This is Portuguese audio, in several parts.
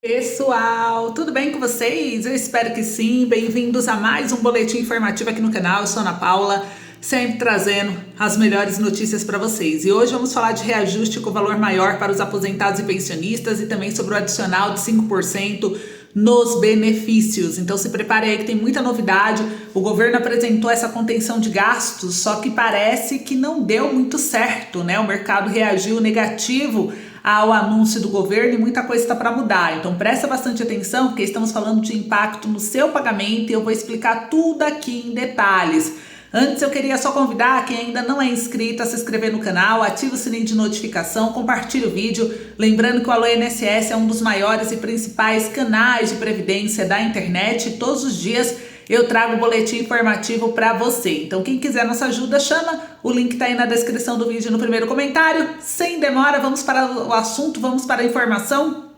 Pessoal, tudo bem com vocês? Eu espero que sim. Bem-vindos a mais um boletim informativo aqui no canal. Eu sou Ana Paula, sempre trazendo as melhores notícias para vocês. E hoje vamos falar de reajuste com valor maior para os aposentados e pensionistas e também sobre o adicional de 5% nos benefícios. Então se prepare aí que tem muita novidade. O governo apresentou essa contenção de gastos, só que parece que não deu muito certo, né? O mercado reagiu negativo ao anúncio do governo e muita coisa está para mudar. Então presta bastante atenção porque estamos falando de impacto no seu pagamento e eu vou explicar tudo aqui em detalhes. Antes eu queria só convidar quem ainda não é inscrito a se inscrever no canal, ative o sininho de notificação, compartilhe o vídeo. Lembrando que o Alô INSS é um dos maiores e principais canais de previdência da internet e todos os dias eu trago um boletim informativo para você. Então quem quiser nossa ajuda, chama, o link tá aí na descrição do vídeo no primeiro comentário. Sem demora, vamos para o assunto, vamos para a informação.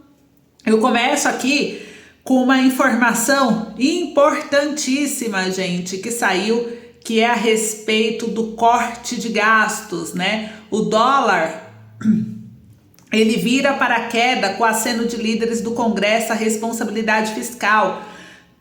Eu começo aqui com uma informação importantíssima, gente, que saiu, que é a respeito do corte de gastos, né? O dólar, ele vira para a queda com aceno de líderes do Congresso à responsabilidade fiscal.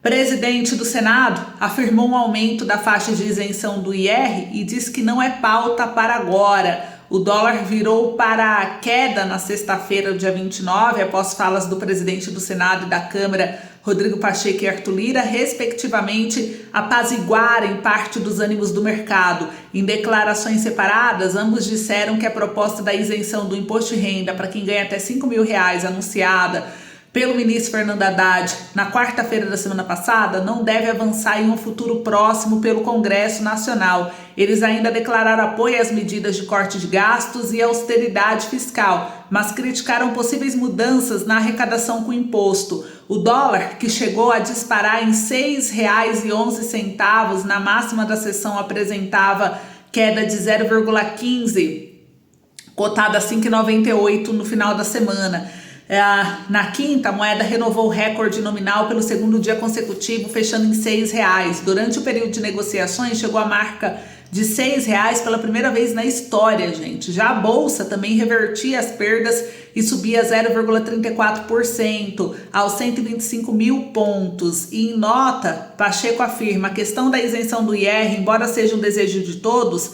Presidente do Senado afirmou um aumento da faixa de isenção do IR e diz que não é pauta para agora. O dólar virou para a queda na sexta-feira, dia 29, após falas do presidente do Senado e da Câmara, Rodrigo Pacheco e Arthur Lira, respectivamente, apaziguarem parte dos ânimos do mercado. Em declarações separadas, ambos disseram que a proposta da isenção do imposto de renda para quem ganha até R$5 mil anunciada pelo ministro Fernando Haddad na quarta-feira da semana passada não deve avançar em um futuro próximo pelo Congresso Nacional. Eles ainda declararam apoio às medidas de corte de gastos e austeridade fiscal, mas criticaram possíveis mudanças na arrecadação com o imposto. O dólar, que chegou a disparar em R$ 6,11, na máxima da sessão apresentava queda de 0,15, cotada a 5,98 no final da semana. Na quinta, a moeda renovou o recorde nominal pelo segundo dia consecutivo, fechando em R$6. Durante o período de negociações, chegou a marca de R$6 pela primeira vez na história, gente. Já a bolsa também revertia as perdas e subia 0,34% aos 125 mil pontos. E em nota, Pacheco afirma: a questão da isenção do IR, embora seja um desejo de todos,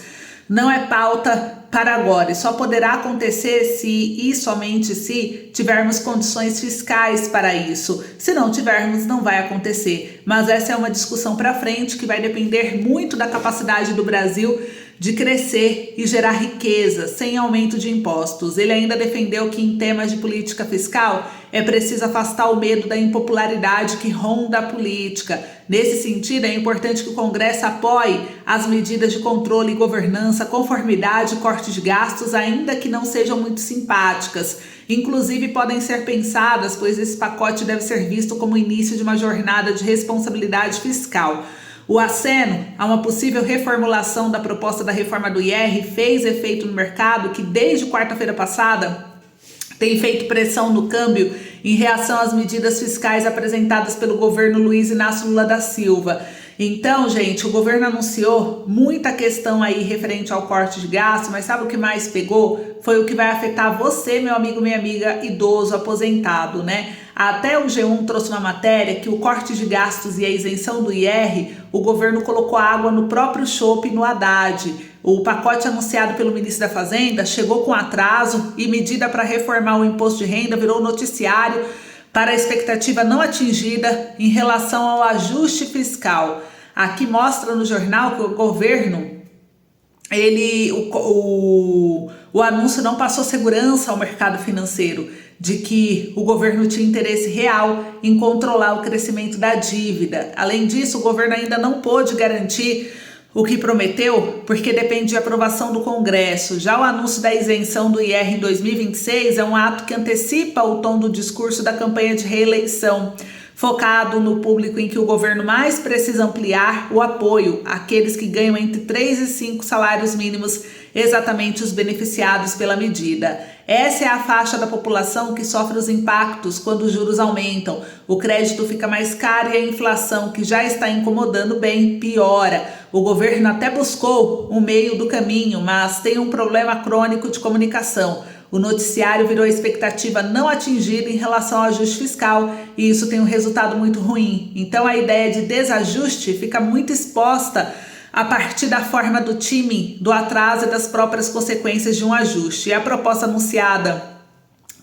não é pauta para agora e só poderá acontecer se e somente se tivermos condições fiscais para isso. Se não tivermos, não vai acontecer. Mas essa é uma discussão para frente que vai depender muito da capacidade do Brasil de crescer e gerar riqueza sem aumento de impostos. Ele ainda defendeu que em temas de política fiscal é preciso afastar o medo da impopularidade que ronda a política. Nesse sentido, é importante que o Congresso apoie as medidas de controle e governança, conformidade e corte de gastos, ainda que não sejam muito simpáticas. Inclusive podem ser pensadas, pois esse pacote deve ser visto como o início de uma jornada de responsabilidade fiscal. O aceno a uma possível reformulação da proposta da reforma do IR fez efeito no mercado, que desde quarta-feira passada tem feito pressão no câmbio em reação às medidas fiscais apresentadas pelo governo Luiz Inácio Lula da Silva. Então, gente, o governo anunciou muita questão aí referente ao corte de gastos, mas sabe o que mais pegou? Foi o que vai afetar você, meu amigo, minha amiga, idoso, aposentado, né? Até o G1 trouxe uma matéria que o corte de gastos e a isenção do IR, o governo colocou água no próprio chope no Haddad. O pacote anunciado pelo ministro da Fazenda chegou com atraso e medida para reformar o imposto de renda virou noticiário para a expectativa não atingida em relação ao ajuste fiscal. Aqui mostra no jornal que o governo, o anúncio não passou segurança ao mercado financeiro, de que o governo tinha interesse real em controlar o crescimento da dívida. Além disso, o governo ainda não pôde garantir o que prometeu, porque depende de aprovação do Congresso. Já o anúncio da isenção do IR em 2026 é um ato que antecipa o tom do discurso da campanha de reeleição, focado no público em que o governo mais precisa ampliar o apoio àqueles que ganham entre 3 e 5 salários mínimos, exatamente os beneficiados pela medida. Essa é a faixa da população que sofre os impactos quando os juros aumentam, o crédito fica mais caro e a inflação, que já está incomodando bem, piora. O governo até buscou um meio do caminho, mas tem um problema crônico de comunicação. O noticiário virou expectativa não atingida em relação ao ajuste fiscal e isso tem um resultado muito ruim. Então a ideia de desajuste fica muito exposta a partir da forma do time, do atraso e das próprias consequências de um ajuste. E a proposta anunciada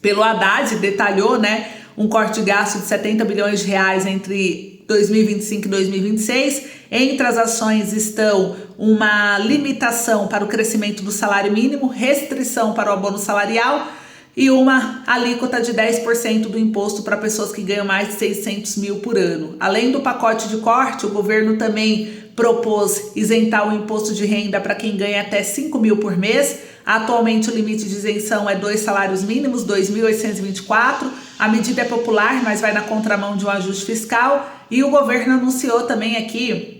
pelo Haddad detalhou, né, um corte de gasto de 70 bilhões de reais entre 2025 e 2026. Entre as ações estão uma limitação para o crescimento do salário mínimo, restrição para o abono salarial e uma alíquota de 10% do imposto para pessoas que ganham mais de 600 mil por ano. Além do pacote de corte, o governo também propôs isentar o imposto de renda para quem ganha até 5 mil por mês. Atualmente o limite de isenção é 2 salários mínimos, 2.824. A medida é popular, mas vai na contramão de um ajuste fiscal. E o governo anunciou também aqui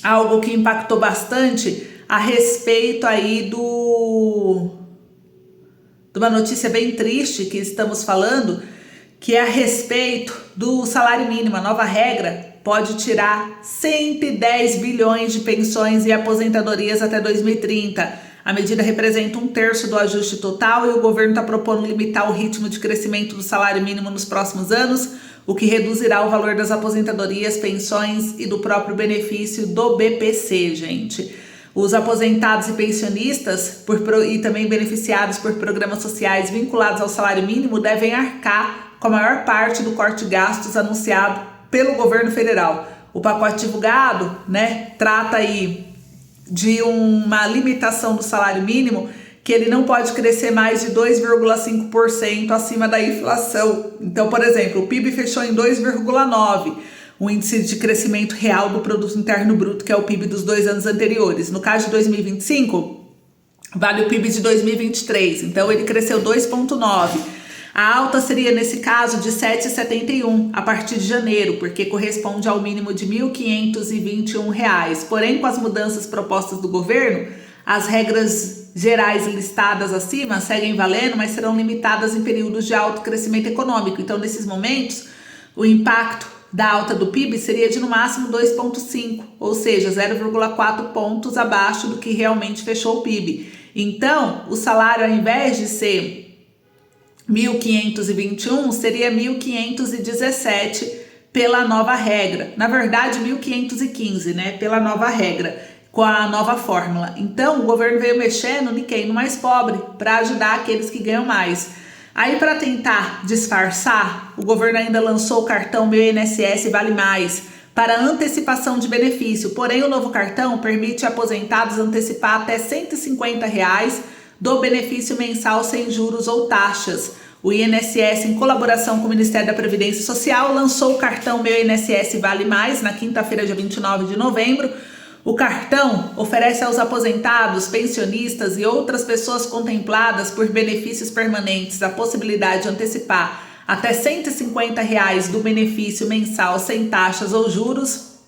algo que impactou bastante a respeito aí de uma notícia bem triste que estamos falando, que é a respeito do salário mínimo. A nova regra pode tirar 110 bilhões de pensões e aposentadorias até 2030. A medida representa 1/3 do ajuste total e o governo está propondo limitar o ritmo de crescimento do salário mínimo nos próximos anos, o que reduzirá o valor das aposentadorias, pensões e do próprio benefício do BPC, gente. Os aposentados e pensionistas e também beneficiados por programas sociais vinculados ao salário mínimo devem arcar com a maior parte do corte de gastos anunciado pelo governo federal. O pacote divulgado, né, trata aí de uma limitação do salário mínimo, que ele não pode crescer mais de 2,5% acima da inflação. Então, por exemplo, o PIB fechou em 2,9%, o índice de crescimento real do Produto Interno Bruto, que é o PIB dos 2 anos anteriores. No caso de 2025, vale o PIB de 2023, então ele cresceu 2,9%. A alta seria, nesse caso, de 7,71 a partir de janeiro, porque corresponde ao mínimo de R$ 1.521. Porém, com as mudanças propostas do governo, as regras gerais listadas acima seguem valendo, mas serão limitadas em períodos de alto crescimento econômico. Então, nesses momentos, o impacto da alta do PIB seria de no máximo 2,5, ou seja, 0,4 pontos abaixo do que realmente fechou o PIB. Então, o salário, ao invés de ser 1.521, seria 1.517 pela nova regra. Na verdade, 1.515, né? Pela nova regra, com a nova fórmula. Então, o governo veio mexendo no mais pobre para ajudar aqueles que ganham mais. Aí, para tentar disfarçar, o governo ainda lançou o cartão Meu INSS Vale Mais para antecipação de benefício. Porém, o novo cartão permite aposentados antecipar até R$ 150 do benefício mensal sem juros ou taxas. O INSS, em colaboração com o Ministério da Previdência Social, lançou o cartão Meu INSS Vale Mais na quinta-feira, dia 29 de novembro. O cartão oferece aos aposentados, pensionistas e outras pessoas contempladas por benefícios permanentes a possibilidade de antecipar até R$ 150 do benefício mensal sem taxas ou juros.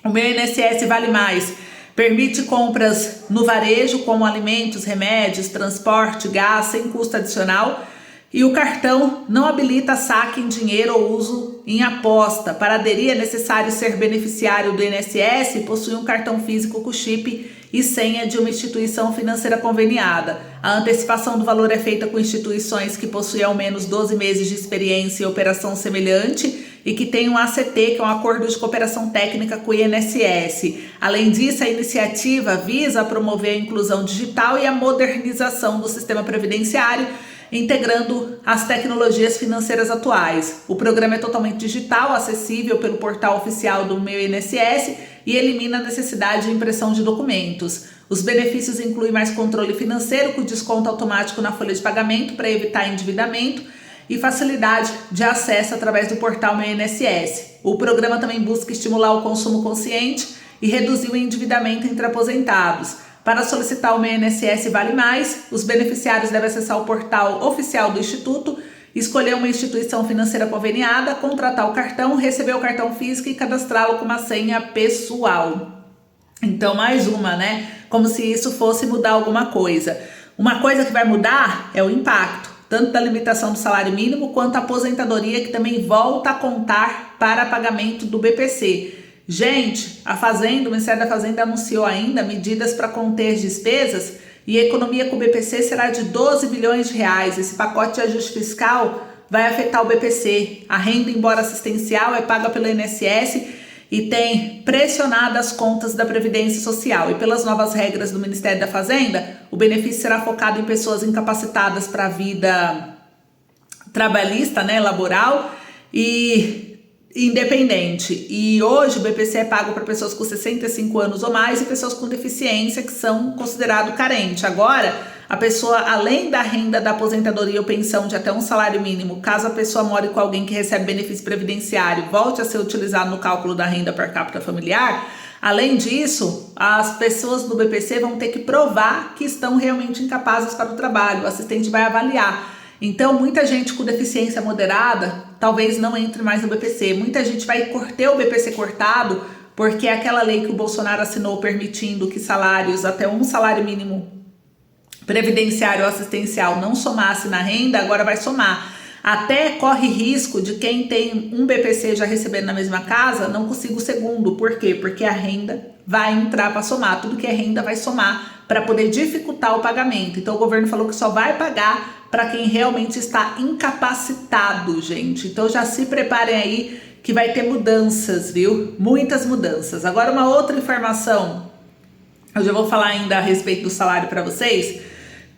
O Meu INSS Vale Mais permite compras no varejo, como alimentos, remédios, transporte, gás, sem custo adicional. E o cartão não habilita saque em dinheiro ou uso em aposta. Para aderir é necessário ser beneficiário do INSS e possuir um cartão físico com chip e senha de uma instituição financeira conveniada. A antecipação do valor é feita com instituições que possuem ao menos 12 meses de experiência em operação semelhante e que tem um ACT, que é um acordo de cooperação técnica com o INSS. Além disso, a iniciativa visa promover a inclusão digital e a modernização do sistema previdenciário, integrando as tecnologias financeiras atuais. O programa é totalmente digital, acessível pelo portal oficial do Meu INSS e elimina a necessidade de impressão de documentos. Os benefícios incluem mais controle financeiro, com desconto automático na folha de pagamento para evitar endividamento e facilidade de acesso através do portal Meu INSS. O programa também busca estimular o consumo consciente e reduzir o endividamento entre aposentados. Para solicitar o Meu INSS Vale Mais, os beneficiários devem acessar o portal oficial do Instituto, escolher uma instituição financeira conveniada, contratar o cartão, receber o cartão físico e cadastrá-lo com uma senha pessoal. Então, mais uma, né? Como se isso fosse mudar alguma coisa. Uma coisa que vai mudar é o impacto, tanto da limitação do salário mínimo quanto a aposentadoria, que também volta a contar para pagamento do BPC. Gente, o Ministério da Fazenda anunciou ainda medidas para conter despesas e a economia com o BPC será de 12 bilhões de reais. Esse pacote de ajuste fiscal vai afetar o BPC. A renda, embora assistencial, é paga pelo INSS e tem pressionado as contas da Previdência Social. E pelas novas regras do Ministério da Fazenda, o benefício será focado em pessoas incapacitadas para a vida trabalhista, né, laboral e independente. E hoje o BPC é pago para pessoas com 65 anos ou mais e pessoas com deficiência que são considerados carentes. Agora, a pessoa, além da renda da aposentadoria ou pensão de até um salário mínimo, caso a pessoa more com alguém que recebe benefício previdenciário, volte a ser utilizado no cálculo da renda per capita familiar. Além disso, as pessoas do BPC vão ter que provar que estão realmente incapazes para o trabalho. O assistente vai avaliar. Então, muita gente com deficiência moderada talvez não entre mais no BPC. Muita gente vai ter o BPC cortado porque aquela lei que o Bolsonaro assinou permitindo que salários até um salário mínimo previdenciário ou assistencial não somasse na renda, agora vai somar. Até corre risco de quem tem um BPC já recebendo na mesma casa não consiga o segundo. Por quê? Porque a renda vai entrar para somar. Tudo que é renda vai somar para poder dificultar o pagamento. Então o governo falou que só vai pagar para quem realmente está incapacitado, gente. Então já se preparem aí que vai ter mudanças, viu? Muitas mudanças. Agora uma outra informação. Eu já vou falar ainda a respeito do salário para vocês,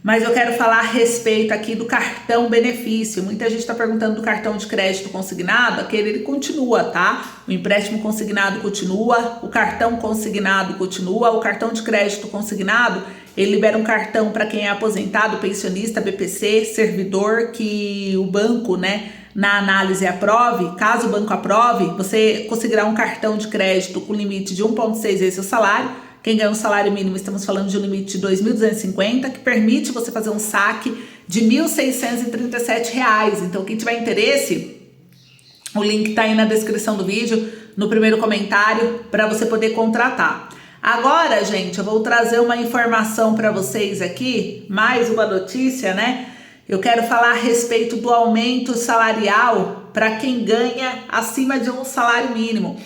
mas eu quero falar a respeito aqui do cartão benefício. Muita gente está perguntando do cartão de crédito consignado. Aquele ele continua, tá? O empréstimo consignado continua, o cartão consignado continua, o cartão de crédito consignado, ele libera um cartão para quem é aposentado, pensionista, BPC, servidor, que o banco, né, na análise aprove. Caso o banco aprove, você conseguirá um cartão de crédito com limite de 1,6 vezes o salário. Quem ganha um salário mínimo, estamos falando de um limite de R$ 2.250, que permite você fazer um saque de R$ 1.637. Então, quem tiver interesse, o link está aí na descrição do vídeo, no primeiro comentário, para você poder contratar. Agora, gente, eu vou trazer uma informação para vocês aqui, mais uma notícia, né? Eu quero falar a respeito do aumento salarial para quem ganha acima de um salário mínimo.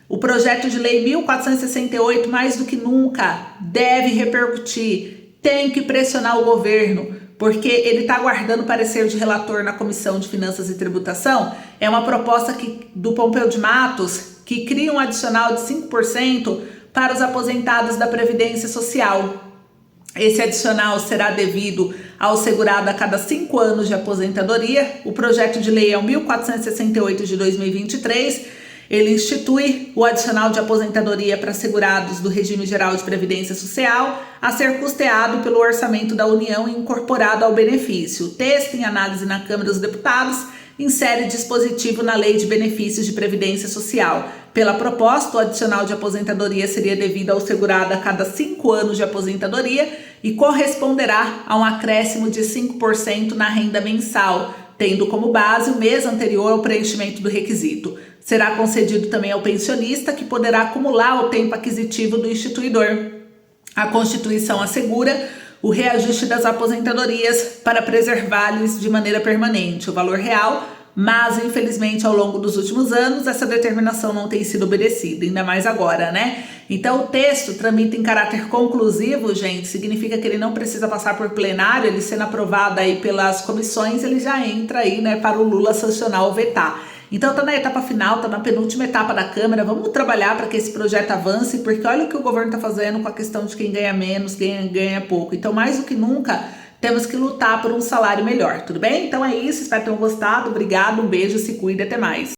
O projeto de lei 1468, mais do que nunca, deve repercutir. Tem que pressionar o governo, porque ele está aguardando parecer de relator na Comissão de Finanças e Tributação. É uma proposta do Pompeu de Matos, que cria um adicional de 5% para os aposentados da Previdência Social. Esse adicional será devido ao segurado a cada 5 anos de aposentadoria. O projeto de lei é o 1468 de 2023. Ele institui o adicional de aposentadoria para segurados do Regime Geral de Previdência Social a ser custeado pelo orçamento da União e incorporado ao benefício. O texto, em análise na Câmara dos Deputados, insere dispositivo na Lei de Benefícios de Previdência Social. Pela proposta, o adicional de aposentadoria seria devido ao segurado a cada 5 anos de aposentadoria e corresponderá a um acréscimo de 5% na renda mensal, tendo como base o mês anterior ao preenchimento do requisito. Será concedido também ao pensionista, que poderá acumular o tempo aquisitivo do instituidor. A Constituição assegura o reajuste das aposentadorias para preservá-los de maneira permanente o valor real, mas infelizmente ao longo dos últimos anos essa determinação não tem sido obedecida, ainda mais agora, né? Então o texto tramita em caráter conclusivo, gente, significa que ele não precisa passar por plenário, ele sendo aprovado aí pelas comissões, ele já entra aí, né, para o Lula sancionar ou vetar. Então tá na etapa final, tá na penúltima etapa da Câmara, vamos trabalhar para que esse projeto avance, porque olha o que o governo tá fazendo com a questão de quem ganha menos, quem ganha pouco. Então mais do que nunca, temos que lutar por um salário melhor, tudo bem? Então é isso, espero que tenham gostado, obrigado, um beijo, se cuida, até mais.